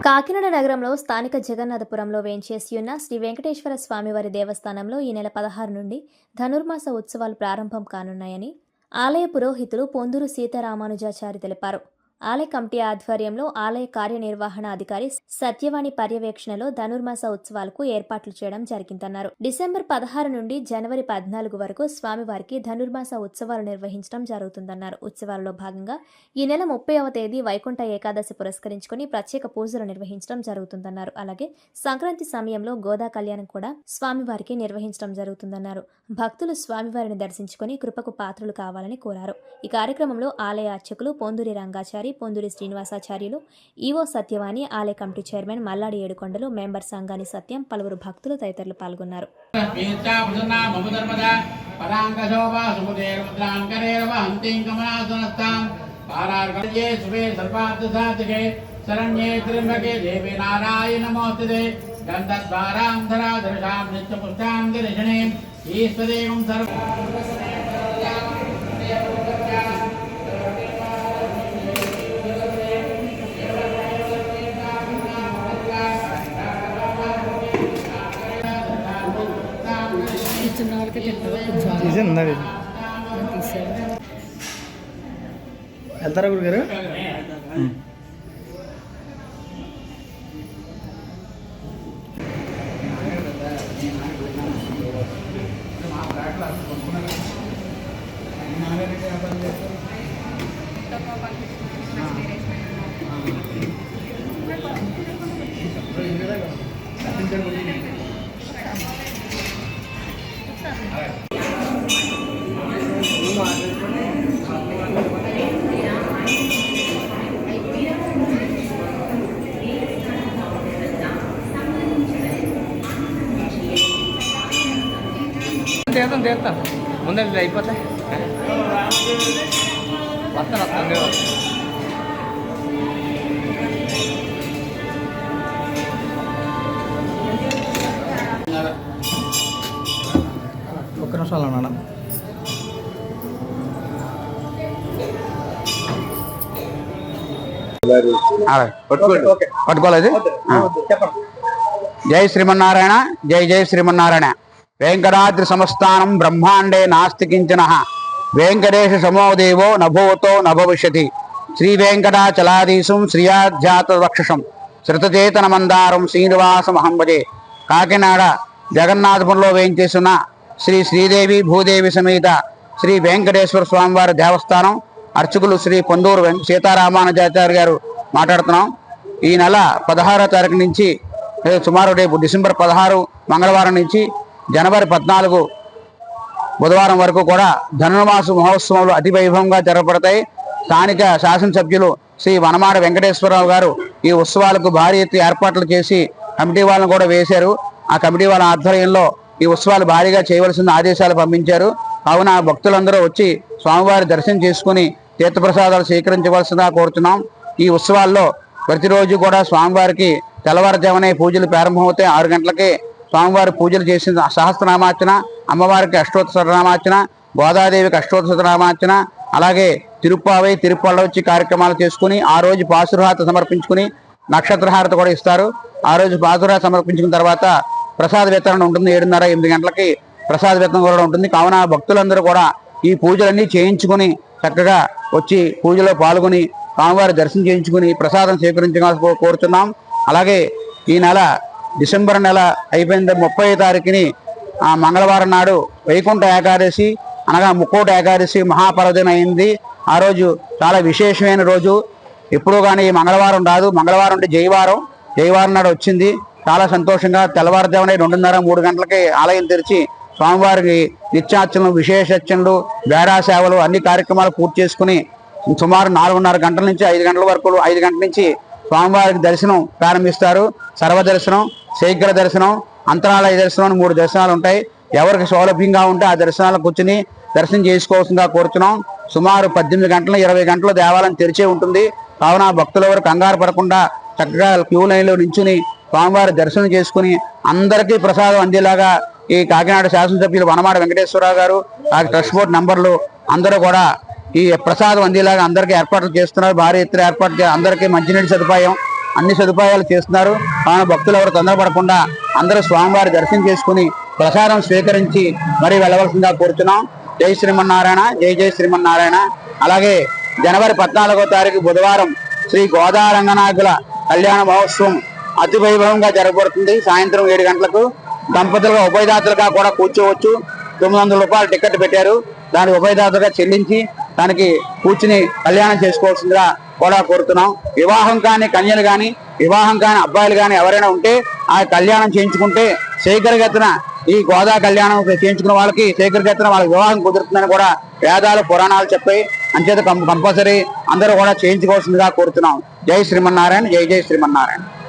కాకినాడ నగరంలో స్థానిక జగన్నాథపురంలో వేంచేసి ఉన్న శ్రీ వెంకటేశ్వర స్వామివారి దేవస్థానంలో ఈ నెల 16 నుండి ధనుర్మాస ఉత్సవాలు ప్రారంభం కానున్నాయని ఆలయ పురోహితులు పొందూరు సీతారామానుజాచారి తెలిపారు. ఆలయ కమిటీ ఆధ్వర్యంలో ఆలయ కార్యనిర్వహణ అధికారి సత్యవాణి పర్యవేక్షణలో ధనుర్మాస ఉత్సవాలకు ఏర్పాట్లు చేయడం జరిగిందన్నారు. డిసెంబర్ 16 నుండి జనవరి 14 వరకు స్వామివారికి ధనుర్మాస ఉత్సవాలు నిర్వహించడం జరుగుతుందన్నారు. ఉత్సవాలలో భాగంగా ఈ నెల 30వ తేదీ వైకుంఠ ఏకాదశి పురస్కరించుకుని ప్రత్యేక పూజలు నిర్వహించడం జరుగుతుందన్నారు. అలాగే సంక్రాంతి సమయంలో గోదా కళ్యాణం కూడా స్వామివారికి నిర్వహించడం జరుగుతుందన్నారు. భక్తులు స్వామివారిని దర్శించుకుని కృపకు పాత్రలు కావాలని కోరారు. ఈ కార్యక్రమంలో ఆలయ అర్చకులు పొందూరి రంగాచారి, పొందూరి శ్రీనివాసాచార్యులు, ఈవో సత్యవాణి, ఆలయ కమిటీ చైర్మన్ మల్లాడి ఏడుకొండలు, మెంబర్ సంగాని సత్యం, పలువురు భక్తులు తదితరులు పాల్గొన్నారు. వెళ్తారా గురుగారు? తీస్తాం ముందు అయిపోతాయి. వస్తాను ఒక్క నిమిషాలు అన్నా. పట్టుకోలేదు. జై శ్రీమన్నారాయణ, జై జై శ్రీమన్నారాయణ. వెంకటాద్రి సమస్థానం బ్రహ్మాండే నాస్తి కించన వెంకటేశ సమోదేవో నభూతో నభవిష్యతి. శ్రీ వెంకటాచలాధీశం శ్రీయాధ్యాత వక్షసం శృతచేతన మందారం శ్రీనివాసమహం భజే. కాకినాడ జగన్నాథపురంలో వేయించేసిన శ్రీ శ్రీదేవి భూదేవి సమేత శ్రీ వెంకటేశ్వర స్వామివారి దేవస్థానం అర్చకులు శ్రీ పొందూరు సీతారామానుజాచారి గారు మాట్లాడుతున్నాం. ఈ నెల 16వ తారీఖు నుంచి సుమారు రేపు డిసెంబర్ 16 మంగళవారం నుంచి జనవరి 14 బుధవారం వరకు కూడా ధనుర్మాస మహోత్సవాలు అతి వైభవంగా జరగబడతాయి. స్థానిక శాసనసభ్యులు శ్రీ వనమాడ వెంకటేశ్వరరావు గారు ఈ ఉత్సవాలకు భారీ ఎత్తున ఏర్పాట్లు చేసి కమిటీ వాళ్ళను కూడా వేశారు. ఆ కమిటీ వాళ్ళ ఆధ్వర్యంలో ఈ ఉత్సవాలు భారీగా చేయవలసిన ఆదేశాలు పంపించారు. కావున భక్తులందరూ వచ్చి స్వామివారి దర్శనం చేసుకుని తీర్థప్రసాదాలు స్వీకరించవలసిందిగా కోరుతున్నాం. ఈ ఉత్సవాల్లో ప్రతిరోజు కూడా స్వామివారికి తెల్లవారుజామునే పూజలు ప్రారంభమవుతాయి. 6 గంటలకే స్వామివారి పూజలు చేసిన సహస్రనామార్చన, అమ్మవారికి అష్టోత్తరనామార్చన, గోదాదేవికి అష్టోత్తరనామార్చన, అలాగే తిరుప్పావై తిరుపళ్ళ కార్యక్రమాలు చేసుకుని ఆ రోజు పాశురహారత సమర్పించుకుని నక్షత్రహారత కూడా ఇస్తారు. ఆ రోజు పాశురహారత సమర్పించుకున్న తర్వాత ప్రసాద వితరణ ఉంటుంది. 7:30-8 గంటలకి ప్రసాద వితరణ కూడా ఉంటుంది. కావున భక్తులందరూ కూడా ఈ పూజలన్నీ చేయించుకుని చక్కగా వచ్చి పూజలో పాల్గొని స్వామివారి దర్శనం చేయించుకుని ప్రసాదం స్వీకరించాలని కోరుతున్నాం. అలాగే ఈ నెల డిసెంబర్ నెల అయిపోయిన 30వ తారీఖుని మంగళవారం నాడు వైకుంఠ ఏకాదశి అనగా ముక్కోటి ఏకాదశి మహాపర్వదినం అయింది. ఆ రోజు చాలా విశేషమైన రోజు. ఎప్పుడూ కానీ మంగళవారం రాదు. మంగళవారం అంటే జయవారం నాడు వచ్చింది. చాలా సంతోషంగా తెల్లవారుజామున 2:30-3 గంటలకి ఆలయం తెరిచి స్వామివారికి నిత్యార్చనలు, విశేషార్చనలు, వేడా సేవలు అన్ని కార్యక్రమాలు పూర్తి చేసుకుని సుమారు 4:30 గంటల నుంచి 5 గంటల వరకు 5 గంటల నుంచి స్వామివారికి దర్శనం ప్రారంభిస్తారు. సర్వదర్శనం, శీఘ్ర దర్శనం, అంతరాలయ దర్శనం 3 దర్శనాలు ఉంటాయి. ఎవరికి సౌలభ్యంగా ఉంటే ఆ దర్శనాలకు కూర్చుని దర్శనం చేసుకోవాల్సిందిగా కోరుతున్నాం. సుమారు 18 గంటలు 20 గంటలు దేవాలయం తెరిచే ఉంటుంది. కావున భక్తులు ఎవరు కంగారు పడకుండా చక్కగా క్యూ లైన్లో నించుని స్వామివారి దర్శనం చేసుకుని అందరికీ ప్రసాదం అందేలాగా ఈ కాకినాడ శాసనసభ్యులు వనమాడ వెంకటేశ్వరరావు గారు, ట్రస్ట్ బోర్డు నంబర్లు అందరూ కూడా ఈ ప్రసాదం అందేలాగా అందరికీ ఏర్పాట్లు చేస్తున్నారు. భారీ ఎత్తున ఏర్పాటు అందరికీ మంచినీటి సదుపాయం, అన్ని సదుపాయాలు చేస్తున్నారు. కావున భక్తులు ఎవరు తొందరపడకుండా అందరూ స్వామివారి దర్శనం చేసుకుని ప్రసాదం స్వీకరించి మరి వెళ్ళవలసిందిగా కోరుతున్నాం. జై శ్రీమన్నారాయణ, జై జై శ్రీమన్నారాయణ. అలాగే జనవరి 14వ తారీఖు బుధవారం శ్రీ గోదా రంగనాయకుల కళ్యాణ మహోత్సవం అతి వైభవంగా జరగబడుతుంది. సాయంత్రం 7 గంటలకు దంపతులుగా ఉభయదాతలుగా కూడా కూర్చోవచ్చు. 900 రూపాయలు టికెట్ పెట్టారు. దాని ఉభయదాతలుగా చెల్లించి దానికి కూర్చుని కళ్యాణం చేసుకోవాల్సిందిగా కూడా కోరుతున్నాం. వివాహం కాని కన్యలు కానీ వివాహం కాని అబ్బాయిలు కానీ ఎవరైనా ఉంటే ఆ కళ్యాణం చేయించుకుంటే శీఘ్రగతిన ఈ గోదా కళ్యాణం చేయించుకున్న వాళ్ళకి శీఘ్రగతిన వాళ్ళకి వివాహం కుదురుతుందని కూడా వేదాలు పురాణాలు చెప్పాయి. అంచేత కంపల్సరీ అందరూ కూడా చేయించుకోవాల్సిందిగా కోరుతున్నాం. జై శ్రీమన్నారాయణ, జై జై శ్రీమన్నారాయణ.